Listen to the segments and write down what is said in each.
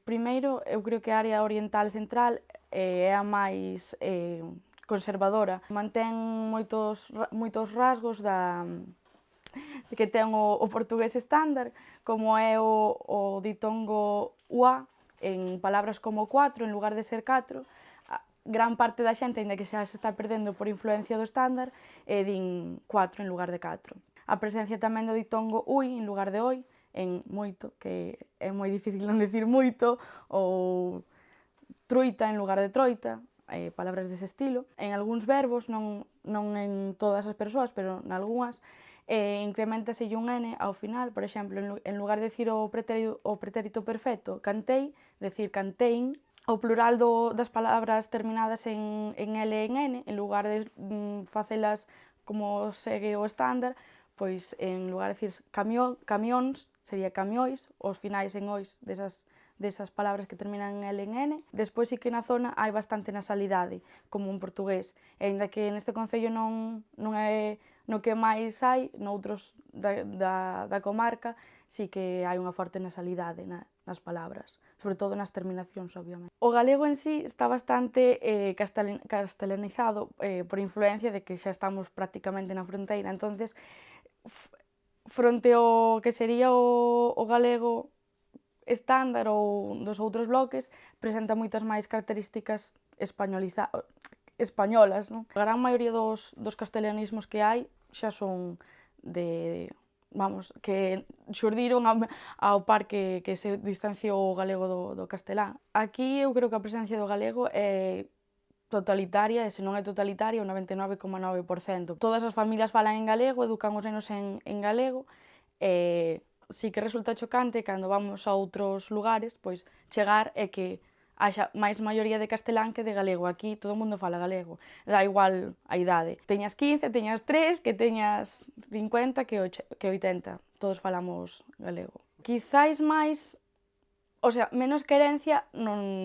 Primeiro, eu creo que a área oriental central é a máis conservadora. Mantén moitos rasgos que ten o portugués estándar, como é o ditongo ua en palabras como cuatro en lugar de ser catro. Gran parte da xente, aínda que xa se está perdendo por influencia do estándar, din cuatro en lugar de catro. A presencia tamén do ditongo ui en lugar de oi, en moito, que é moi difícil non decir moito, ou truita en lugar de troita, palabras dese estilo. En algúns verbos, non en todas as persoas, pero nalgúnas, increméntaselle un n ao final. Por exemplo, en lugar de decir o pretérito perfecto cantei, decir cantein. O plural das palabras terminadas en L e en N, en lugar de facelas como segue o estándar, pois en lugar de decir camións, sería camiois, os finais en ois desas palabras que terminan en L e en N. Despois sí que na zona hai bastante nasalidade, como en portugués, e aínda que neste concello non é no que máis hai, noutros da comarca, sí que hai unha forte nasalidade nas palabras, sobre todo nas terminacións, obviamente. O galego en sí está bastante castelanizado por influencia de que xa estamos prácticamente na fronteira, entonces, fronte ao que sería o galego estándar ou dos outros bloques, presenta moitas máis características españolas, non? A gran maioría dos castelanismos que hai xa son que xurdiron ao par que se distanciou o galego do castelán. Aquí eu creo que a presencia do galego é totalitaria, e se non é totalitaria, o 99,9%. Todas as familias falan en galego, educan os nenos en galego, e sí que resulta chocante cando vamos a outros lugares, pois chegar e que haxa máis maioría de castelán que de galego. Aquí todo o mundo fala galego, dá igual a idade. Teñas 15, teñas 3, que teñas 50, que 80, todos falamos galego. Quizais máis, menos querencia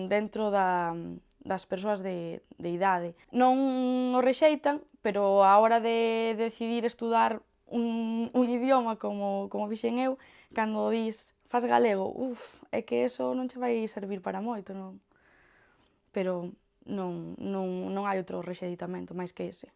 dentro das persoas de idade. Non o rexeitan, pero á hora de decidir estudar un idioma como fixen eu, cando dis fas galego, é que eso non che vai servir para moito, non? Pero non hai outro rexeitamento máis que ese.